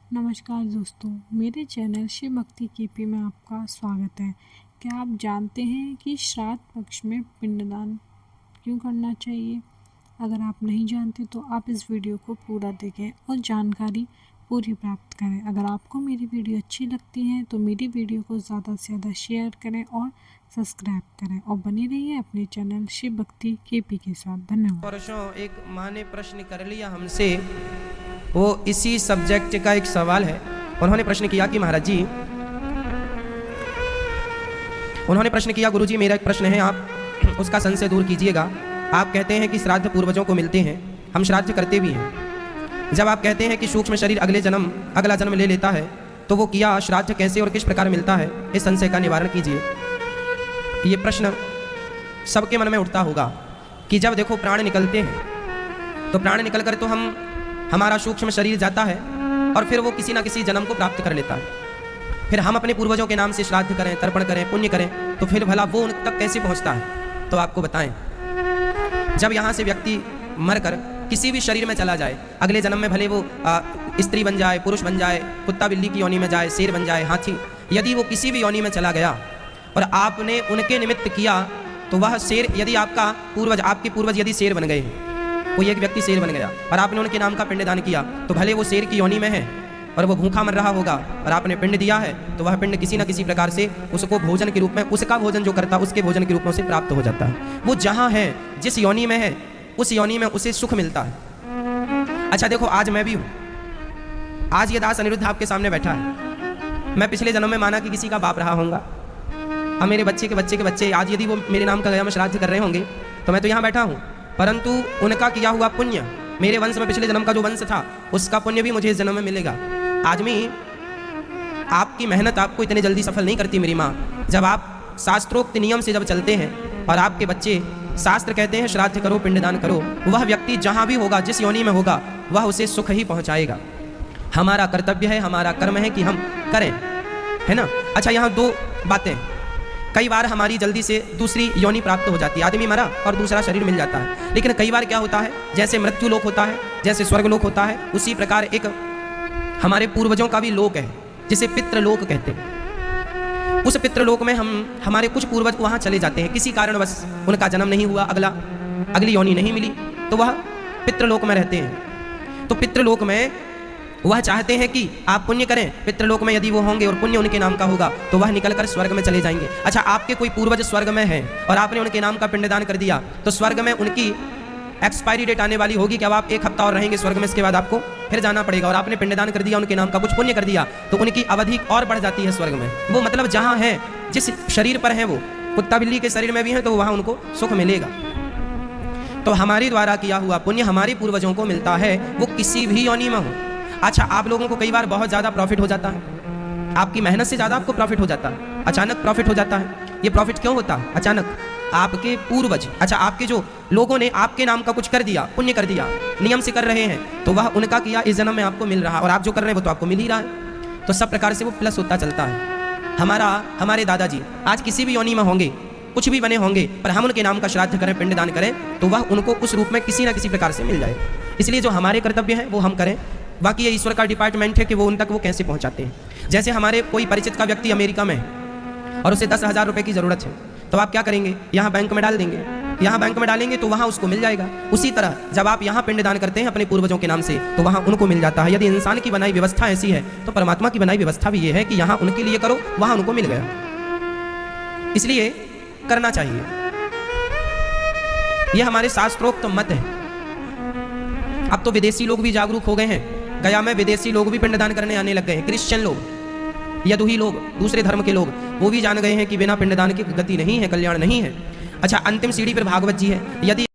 नमस्कार दोस्तों, मेरे चैनल शिव भक्ति केपी में आपका स्वागत है। क्या आप जानते हैं कि श्राद्ध पक्ष में पिंडदान क्यों करना चाहिए? अगर आप नहीं जानते तो आप इस वीडियो को पूरा देखें और जानकारी पूरी प्राप्त करें। अगर आपको मेरी वीडियो अच्छी लगती है तो मेरी वीडियो को ज़्यादा से ज़्यादा शेयर करें और सब्सक्राइब करें और बने रहिए अपने चैनल शिव भक्ति केपी के साथ। धन्यवाद। परसों एक माँ ने प्रश्न कर लिया हमसे, वो इसी सब्जेक्ट का एक सवाल है। उन्होंने प्रश्न किया कि महाराज जी, गुरुजी मेरा एक प्रश्न है, आप उसका संशय दूर कीजिएगा। आप कहते हैं कि श्राद्ध पूर्वजों को मिलते हैं, हम श्राद्ध करते भी हैं। जब आप कहते हैं कि सूक्ष्म शरीर अगला जन्म ले लेता है, तो वो किया श्राद्ध कैसे और किस प्रकार मिलता है, इस संशय का निवारण कीजिए। ये प्रश्न सबके मन में उठता होगा कि जब देखो प्राण निकलते हैं तो प्राण निकल कर तो हमारा सूक्ष्म शरीर जाता है और फिर वो किसी ना किसी जन्म को प्राप्त कर लेता है। फिर हम अपने पूर्वजों के नाम से श्राद्ध करें, तर्पण करें, पुण्य करें, तो फिर भला वो उन तक कैसे पहुंचता है? तो आपको बताएं, जब यहाँ से व्यक्ति मरकर किसी भी शरीर में चला जाए, अगले जन्म में भले वो स्त्री बन जाए, पुरुष बन जाए, कुत्ता बिल्ली की योनि में जाए, शेर बन जाए, हाथी, यदि वो किसी भी योनि में चला गया और आपने उनके निमित्त किया, तो वह शेर, यदि आपके पूर्वज यदि शेर बन गए, कोई एक व्यक्ति शेर बन गया और आपने उनके नाम का पिंडदान किया, तो भले वो शेर की योनि में है और वो भूखा मर रहा होगा और आपने पिंड दिया है, तो वह पिंड किसी न किसी प्रकार से उसको भोजन के रूप में, उसका भोजन जो करता उसके भोजन के रूप में उसे प्राप्त हो जाता है। वो जहाँ है, जिस योनि में है, उस योनि में उसे सुख मिलता है। अच्छा देखो, आज मैं भी हूँ, आज ये दास अनिरुद्ध आपके सामने बैठा है। मैं पिछले जन्म में माना कि किसी का बाप रहा होऊंगा, अब मेरे बच्चे के बच्चे के बच्चे आज यदि वो मेरे नाम का गया में श्राद्ध कर रहे होंगे, तो मैं तो यहाँ बैठा हूँ, परंतु उनका किया हुआ पुण्य, मेरे वंश में पिछले जन्म का जो वंश था उसका पुण्य भी मुझे इस जन्म में मिलेगा। आदमी, आपकी मेहनत आपको इतने जल्दी सफल नहीं करती मेरी माँ। जब आप शास्त्रोक्त नियम से जब चलते हैं और आपके बच्चे, शास्त्र कहते हैं श्राद्ध करो, पिंडदान करो, वह व्यक्ति जहाँ भी होगा, जिस योनि में होगा, वह उसे सुख ही पहुँचाएगा। हमारा कर्तव्य है, हमारा कर्म है कि हम करें, है ना। अच्छा, यहाँ दो बातें, कई बार हमारी जल्दी से दूसरी योनि प्राप्त हो जाती है, आदमी मरा और दूसरा शरीर मिल जाता है। लेकिन कई बार क्या होता है, जैसे मृत्यु लोक होता है, जैसे स्वर्ग लोक होता है, उसी प्रकार एक हमारे पूर्वजों का भी लोक है, जिसे पितृलोक कहते हैं। उस पितृलोक में हमारे कुछ पूर्वज वहाँ चले जाते हैं, किसी कारणवश उनका जन्म नहीं हुआ, अगली योनि नहीं मिली, तो वह पितृलोक में रहते हैं। तो पितृलोक में वह चाहते हैं कि आप पुण्य करें, पितृलोक में यदि वो होंगे और पुण्य उनके नाम का होगा, तो वह निकलकर स्वर्ग में चले जाएंगे। अच्छा, आपके कोई पूर्वज स्वर्ग में हैं और आपने उनके नाम का पिंडदान कर दिया, तो स्वर्ग में उनकी एक्सपायरी डेट आने वाली होगी कि अब आप 1 हफ्ता और रहेंगे स्वर्ग में, इसके बाद आपको फिर जाना पड़ेगा। और आपने पिंडदान कर दिया, उनके नाम का कुछ पुण्य कर दिया, तो उनकी अवधि और बढ़ जाती है स्वर्ग में। वो मतलब जहाँ है, जिस शरीर पर है, वो कुत्ता बिल्ली के शरीर में भी है, तो वहाँ उनको सुख मिलेगा। तो हमारे द्वारा किया हुआ पुण्य हमारे पूर्वजों को मिलता है, वो किसी भी योनि में हो। अच्छा, आप लोगों को कई बार बहुत ज़्यादा प्रॉफिट हो जाता है, आपकी मेहनत से ज़्यादा आपको प्रॉफिट हो जाता है, अचानक प्रॉफिट हो जाता है। ये प्रॉफिट क्यों होता है अचानक? आपके पूर्वज, अच्छा आपके जो लोगों ने आपके नाम का कुछ कर दिया, पुण्य कर दिया, नियम से कर रहे हैं, तो वह उनका किया इस जन्म में आपको मिल रहा है, और आप जो कर रहे हैं वो तो आपको मिल ही रहा है। तो सब प्रकार से वो प्लस होता चलता है। हमारे दादाजी आज किसी भी योनि में होंगे, कुछ भी बने होंगे, पर हम उनके नाम का श्राद्ध करें, पिंडदान करें, तो वह उनको उस रूप में किसी ना किसी प्रकार से मिल जाए। इसलिए जो हमारे कर्तव्य है वो हम करें, बाकी ये ईश्वर का डिपार्टमेंट है कि वो उन तक वो कैसे पहुंचाते हैं। जैसे हमारे कोई परिचित का व्यक्ति अमेरिका में है और उसे 10,000 रुपये की ज़रूरत है, तो आप क्या करेंगे, यहाँ बैंक में डाल देंगे, यहाँ बैंक में डालेंगे तो वहाँ उसको मिल जाएगा। उसी तरह जब आप यहाँ पिंडदान करते हैं अपने पूर्वजों के नाम से, तो वहाँ उनको मिल जाता है। यदि इंसान की बनाई व्यवस्था ऐसी है, तो परमात्मा की बनाई व्यवस्था भी ये है कि यहाँ उनके लिए करो, वहाँ उनको मिल गया। इसलिए करना चाहिए, यह हमारे शास्त्रोक्त मत है। अब तो विदेशी लोग भी जागरूक हो गए हैं, गया में विदेशी लोग भी पिंडदान करने आने लग गए हैं। क्रिश्चियन लोग, यदुही लोग, दूसरे धर्म के लोग, वो भी जान गए हैं कि बिना पिंडदान की गति नहीं है, कल्याण नहीं है। अच्छा, अंतिम सीढ़ी पर भागवत जी है। यदि